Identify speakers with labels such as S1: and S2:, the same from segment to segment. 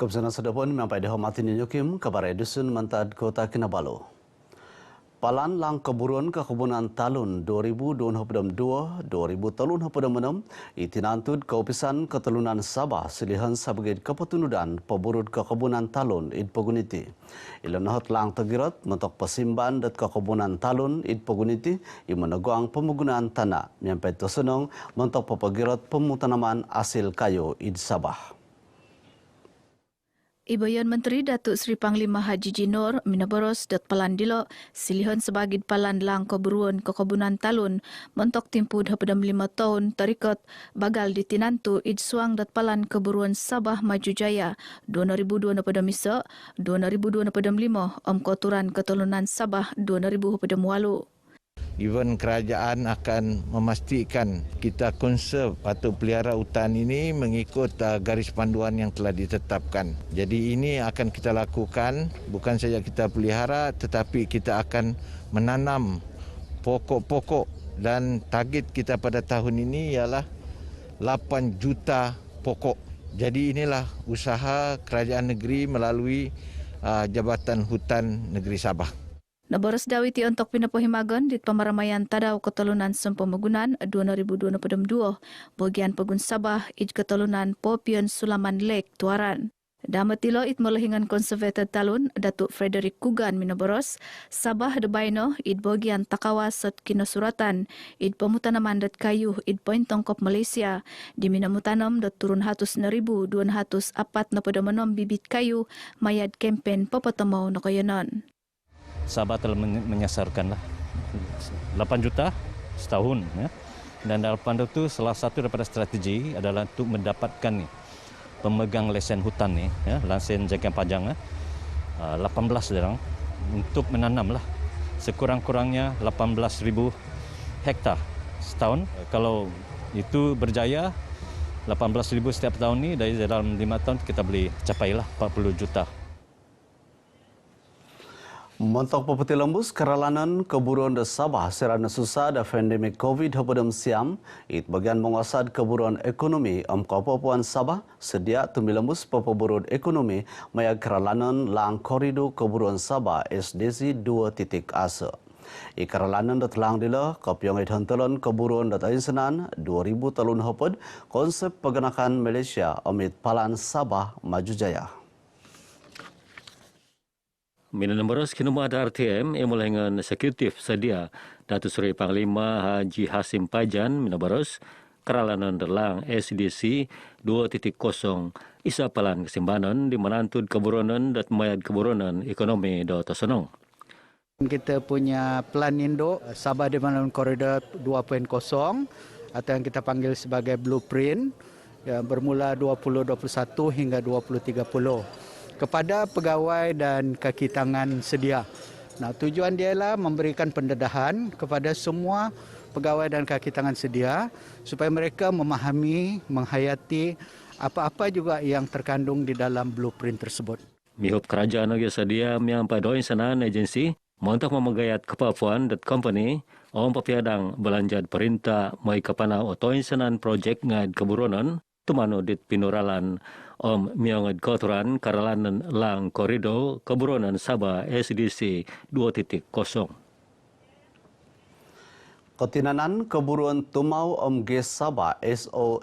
S1: Kebesaran sedapun memang pada hormati Nyukim kabar Dusun Mantad Kota Kinabalu. Palan lang keburuan kekebunan talun 2022-2036 itinantud keopisan ketelunan Sabah silihan sebagai kepetunudan peburut kekebunan talun id peguniti. Ilanahot lang tegirat mentok pesimban dat kekebunan talun id peguniti i meneguang pemgunaan tanah nyampai tersenong mentok pepegirat pemutanaman asil kayu id Sabah.
S2: Ibayan Menteri Datuk Seri Panglima Haji Jinor minaboros dat palan dilo silihan sebagai palan lang keburuan kekebunan talun mentok timpud hapedam 5 tahun tarikat bagal ditinantu id suang dat palan keburuan Sabah Maju Jaya 2002 pada misa 2002 pada 5 koturan ketelunan Sabah 2000 pada mualu.
S3: Even kerajaan akan memastikan kita konserv atau pelihara hutan ini mengikut garis panduan yang telah ditetapkan. Jadi ini akan kita lakukan, bukan saja kita pelihara tetapi kita akan menanam pokok-pokok dan target kita pada tahun ini ialah 8 juta pokok. Jadi inilah usaha kerajaan negeri melalui Jabatan Hutan Negeri Sabah.
S2: Naboros dawiti untuk pinapahimagan di pamaramaian tadaw ketelunan sempemagunan 2022 bagian pegun Sabah id ketelunan Popion Sulaman Lake Tuaran. Damatilo it melahingan konservator talun Datuk Frederick Kugan minaboros Sabah debaino id bagian takawasat kinasuratan id pemutanaman dat kayu id poin tongkop Malaysia di minamutanam dat turun 100,204 na pada menom bibit kayu mayad kempen papatamaw na kayanan.
S4: Sabah telah menyasarkan 8 juta setahun. Ya. Dan dalam itu salah satu daripada strategi adalah untuk mendapatkan pemegang lesen hutan ni, ya, lesen jangkaan panjang 18 orang untuk menanam lah sekurang-kurangnya 18,000 hektar setahun. Kalau itu berjaya 18,000 setiap tahun ni dari dalam 5 tahun kita boleh capailah 40 juta.
S1: Mentok pepeti lembus keralanan keburuan de Sabah serana susah da pandemik COVID hapedam siam it bagian menguasad keburuan ekonomi Kapuan Sabah sedia tumi lembus pepeburut ekonomi maya keralanan lang korido keburuan Sabah SDC 2.0 asa. Keralanan dat lang dila kapyong hantalan keburuan dat ainsenan 2000 talun haped konsep pergerakan Malaysia amit palan Sabah Maju Jaya.
S5: Mina nomboros kinuma ada RTM yang mulaingan eksekutif sedia Datuk Seri Panglima Haji Hasim Pajan minaboros keralanan derlang SDC 2.0 isa palan kesimbanan di menantud keburonan dan mayad keburonan ekonomi do tersenong.
S6: Kita punya plan induk Sabah Development Corridor 2.0 atau yang kita panggil sebagai blueprint yang bermula 2021 hingga 2030. Kepada pegawai dan kaki tangan sedia. Nah, tujuan dia ialah memberikan pendedahan kepada semua pegawai dan kaki tangan sedia supaya mereka memahami, menghayati apa-apa juga yang terkandung di dalam blueprint tersebut.
S5: Mihup kerajaan negeri sedia menyampaikan doa insanan agensi untuk memegayat kepapuan dan company papiadang belanjat perintah mai kapana oto insanan projek ngad keburonan tumano dit pinuralan miangad kotoran karalanan lang korido keburonan Sabah SDC 2.0.
S1: Ketinanan keburuan tumau Ges Sabah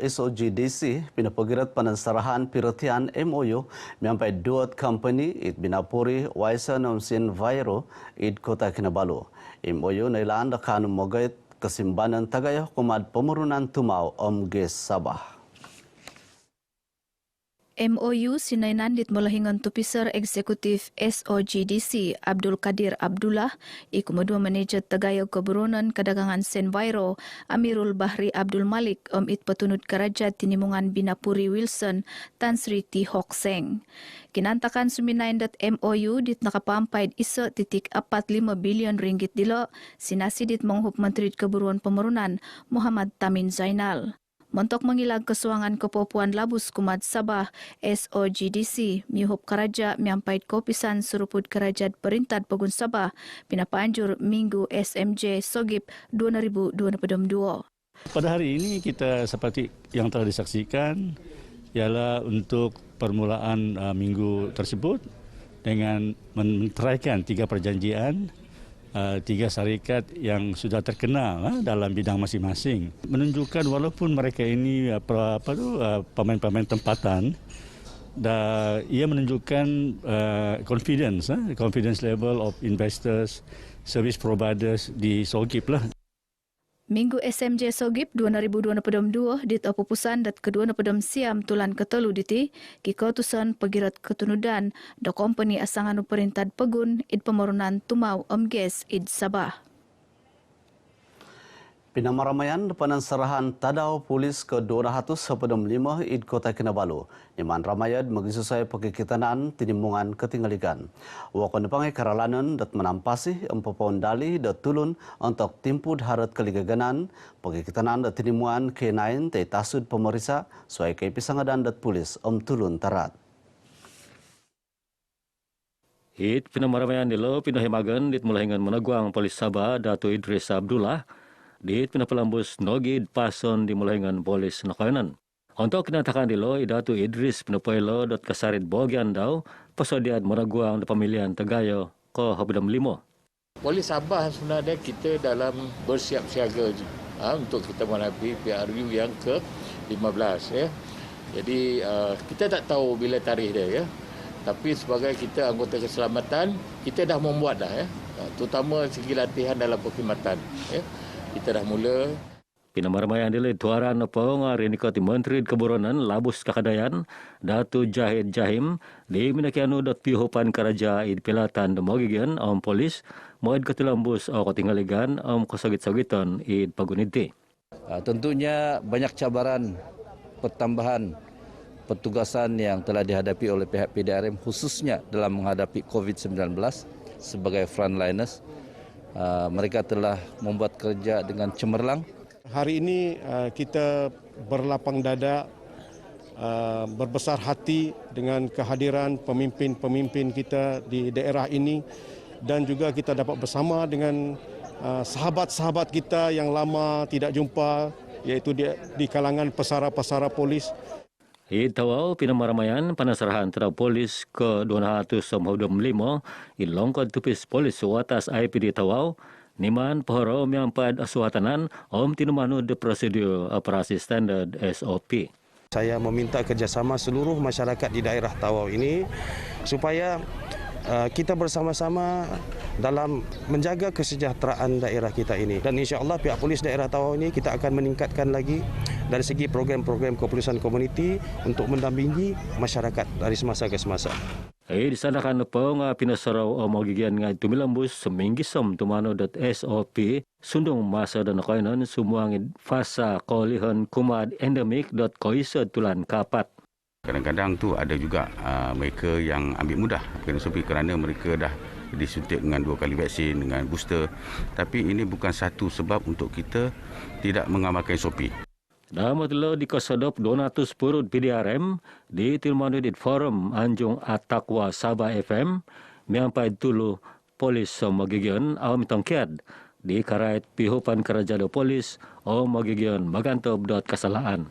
S1: SOGDC pinapagirat panansarahan piratian MOU sampai dua company it binapuri Waisa Nomsin Vairo it Kota Kinabalu. MOU nailaan akan mogait kesimbanan tagayah kumad pemerunan tumau Ges Sabah.
S2: MOU sinainan dit melahingan tupisar eksekutif SOGDC Abdul Kadir Abdullah ikumudua manajer tagayo keburonan kedagangan Senvairo Amirul Bahri Abdul Malik it petunut keraja tinimungan Binapuri Wilson Tan Sri T Hok Seng. Kinantakan suminain dat MOU dit nakapampaid 1.45 bilion ringgit dilo sinasi dit menghup Menteri Keburuan Pemerunan Muhammad Tamin Zainal. Montok mengilag kesuangan kepopuan labus kumad Sabah SOGDC miuhup keraja miampait kopisan suruput kerajaan perintah pegun Sabah pinapanjur Minggu SMJ Sogip 2022.
S7: Pada hari ini kita seperti yang telah disaksikan ialah untuk permulaan minggu tersebut dengan menteraikan 3 perjanjian 3 syarikat yang sudah terkenal dalam bidang masing-masing, menunjukkan walaupun mereka ini pemain-pemain tempatan, dan ia menunjukkan confidence level of investors, service providers di Sogip lah.
S2: Minggu SMJ Sogip 2022 di Pupusan dat kedua napedam siam tulan ketelu diti kiko tusan pegirat ketunudan do company asangan perintah pegun id pemorunan tumau omges id Sabah.
S1: Pinamaramaian depanan serahan tadau polis ke-200 sepedom 5 id Kota Kinabalu. Iman ramayad magisusai pekikitanan tinimungan ketinggalikan. Wakon depangai karalanan dat menampasi empopon dali dat tulun untuk timpud harat keligaganan pekikitanan dat tinimungan K9 te tasud pemerisa suai kei pisangadan dat polis tulun tarat.
S5: Hit pinamaramaian dilo pinahimagan dit mulahingan menaguang polis Sabah Dato' Idris Abdullah di pinapelambus nogid pason di mulahingan polis Nakainan. Untuk kinatakan dilo Idatu Idris pinapoilo dot kasarit bogian daw pasodiad meraguang pemilihan Tegayo ko habdam 5.
S8: Polis Sabah sebenarnya kita dalam bersiap siaga untuk kita menghadapi PRU yang ke-15 ya. Jadi kita tak tahu bila tarikh dia ya. Tapi sebagai kita anggota keselamatan, kita dah membuat dah ya. Terutama segi latihan dalam perkhidmatan ya. Kita dah mula.
S5: Pinamaramaian dili tuaran napong rinikoti Menteri Keburonan Labus Kakadayan Datu Jahid Jahim di minakianu dot pihupan karaja id pilatan demogigan polis moed ketulambus ketinggaligan kasagit-sagitan id paguniti.
S9: Tentunya banyak cabaran pertambahan petugasan yang telah dihadapi oleh pihak PDRM khususnya dalam menghadapi COVID-19 sebagai frontliners. Mereka telah membuat kerja dengan cemerlang.
S10: Hari ini kita berlapang dada, berbesar hati dengan kehadiran pemimpin-pemimpin kita di daerah ini dan juga kita dapat bersama dengan sahabat-sahabat kita yang lama tidak jumpa, iaitu di kalangan pesara-pesara polis.
S5: Itawau pinamaramaian panasarahan terhadap polis ke-205 ilongkod tupis polis watas IPD Tawau niman pohoro yang pad asuhatanan tinumanu de prosedur operasi standard SOP.
S11: Saya meminta kerjasama seluruh masyarakat di daerah Tawau ini supaya kita bersama-sama dalam menjaga kesejahteraan daerah kita ini. Dan insya-Allah pihak polis daerah Tawau ini kita akan meningkatkan lagi dari segi program-program kepolisian komuniti untuk mendampingi masyarakat dari semasa ke semasa.
S5: Disanakan pong pinasaraw magigian nga tumilambus seminggisom tumano.sop sundong masa dan kainan sumuangid fasa kolihan kumad endemic.koisa tulan kapat.
S12: Kadang-kadang tu ada juga mereka yang ambil mudah kerana mereka dah disuntik dengan 2 kali vaksin dengan booster. Tapi ini bukan satu sebab untuk kita tidak mengamalkan SOP.
S5: Dalam lo di Kosodop 200 purut PDRM di Tilmanudit Forum Anjung Atakwa Sabah FM miampai tulu polis magigian awam tongkiad di karait pihupan kerajaan polis magigian magantob dot kasalaan.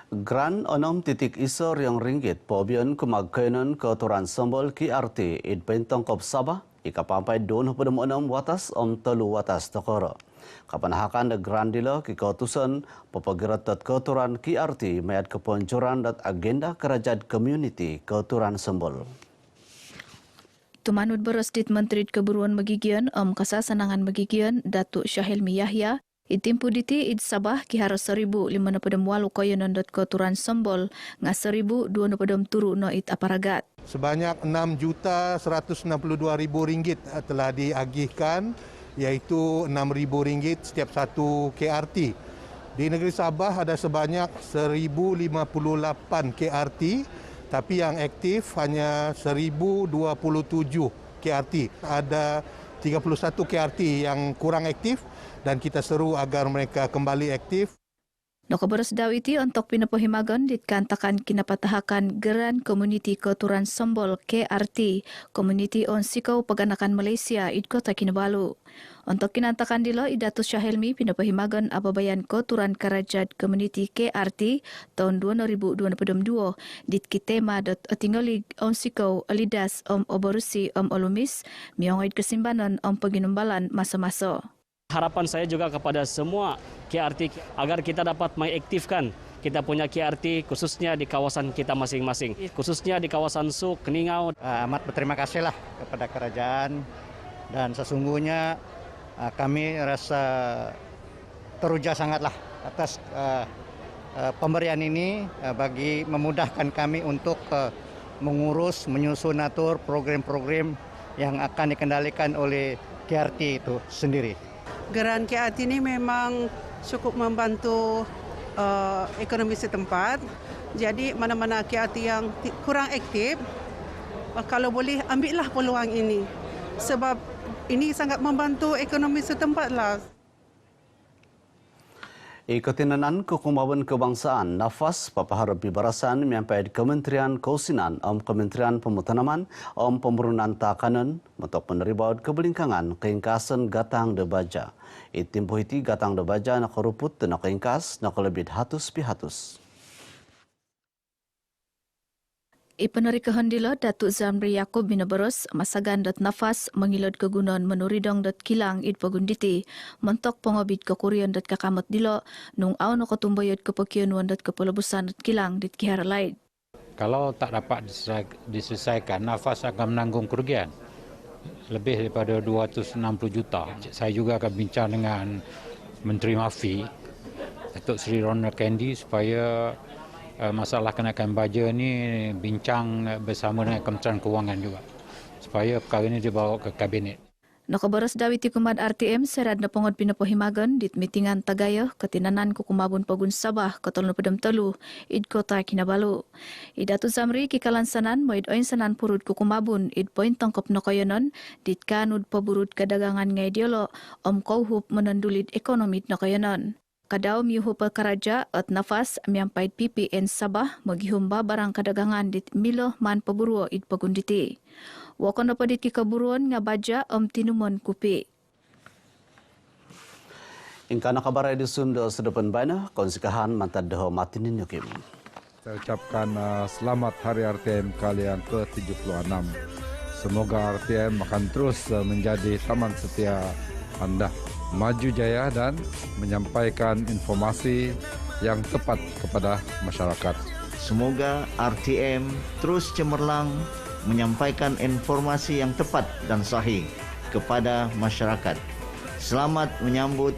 S1: Gran 6 isor yang ringgit pobian kumagkainan ke aturan sembol KRT id Bentongkop Sabah ikapampai 26 watas telu watas tokoro. Kapanahakan de gran dila kikautusan pepagirat dat keaturan KRT mayat keponjoran dat agenda kerajaan community keaturan sembol.
S2: Tumanut beres dit Menteri Keburuan Magigian Kasasanangan Magigian Datuk Syahilmi Yahya itimpu diti id Sabah kihara 1,568 koyonon dot keaturan sembol nga 1,200 turu no id aparagat.
S13: Sebanyak RM6.162.000 telah diagihkan, iaitu RM6,000 setiap satu KRT. Di negeri Sabah ada sebanyak 1,058 KRT, tapi yang aktif hanya 1,027 KRT. Ada 31 KRT yang kurang aktif dan kita seru agar mereka kembali aktif.
S2: Nokabaras daw iti untuk pinapahimagan ditkantakan kinapatahakan Geran Komuniti Keturan Sembol KRT Komuniti on Sikau Paganakan Malaysia id Kota Kinabalu. Untuk kinantakan dilo Idatus Syahelmi pinapahimagan ababayan Keturan Karajat Komuniti KRT tahun 2022 dit kitema .atingolig on Sikau alidas oborusi olumis miongid kesimbanan paginumbalan masa-masa.
S14: Harapan saya juga kepada semua KRT agar kita dapat mengaktifkan kita punya KRT khususnya di kawasan kita masing-masing, khususnya di kawasan Suk, Keningau.
S6: Amat berterima kasihlah kepada kerajaan dan sesungguhnya kami rasa teruja sangatlah atas pemberian ini bagi memudahkan kami untuk mengurus, menyusun atur program-program yang akan dikendalikan oleh KRT itu sendiri.
S15: Geran KRT ini memang cukup membantu ekonomi setempat. Jadi mana-mana KRT yang kurang aktif, kalau boleh ambillah peluang ini. Sebab ini sangat membantu ekonomi setempat lah.
S1: Ikutinanan Kekumaban Kebangsaan Nafas Papaharap Bibarasan menyampai Kementerian Keusinan Kementerian Pemutanaman Pemburunan Takanan untuk menerima kebelingkangan keingkasan Gatang de Baja. Itimpo hiti Gatang de Baja nak ruput dan nak keingkas nak lebih hatus pihatus.
S2: Ipeneri kehendila Datuk Zamri Yaakob Binabaros masagan nafas mengilad kegunaan menuridong kilang id pagunditi mentok pengobit kekurian kakamat dilo nung aw nakotumbayod kepekianuan kepelebusan kilang dit kihara laid.
S16: Kalau tak dapat diselesaikan, nafas akan menanggung kerugian lebih daripada 260 juta. Saya juga akan bincang dengan Menteri Mafi Datuk Seri Ronald Kendi supaya masalah kenaikan baja ni bincang bersama dengan Kementerian Kewangan juga supaya perkara ini dibawa ke kabinet.
S2: Nakabaras dawiti kumad RTM serad na pangod pinapahimagan dit mitingan Tagayah ketinanan kukumabun pagun Sabah katol na padam telu id Kota Kinabalu. Idatu Zamri kikalansanan moid oin sanan purud kukumabun id poin tangkap nakayanan dit kanud paburud kadagangan ngay dialo kauhup menandulid ekonomit nakayanan. Kadaw miyuho perkaraja at nafas miyampay PPN Sabah maghihumba barang kadagangan dit milo man paburuo id pagunditi. Wakon na padit kikaburuan nga baja tinumon kupi.
S1: Ingka nakabaray di Sunda sedepan bana konsikahan mantad deho matinin yukim.
S17: Saya ucapkan selamat Hari RTM kali yang ke-76. Semoga RTM akan terus menjadi taman setia anda. Maju jaya dan menyampaikan informasi yang tepat kepada masyarakat.
S18: Semoga RTM terus cemerlang menyampaikan informasi yang tepat dan sahih kepada masyarakat. Selamat menyambut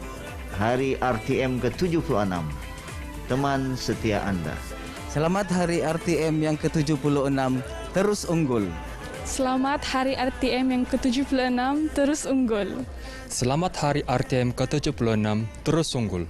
S18: Hari RTM ke-76. Teman setia anda.
S19: Selamat Hari RTM yang ke-76 terus unggul.
S20: Selamat Hari RTM yang ke-76 terus unggul.
S21: Selamat Hari RTM ke-76 terus unggul.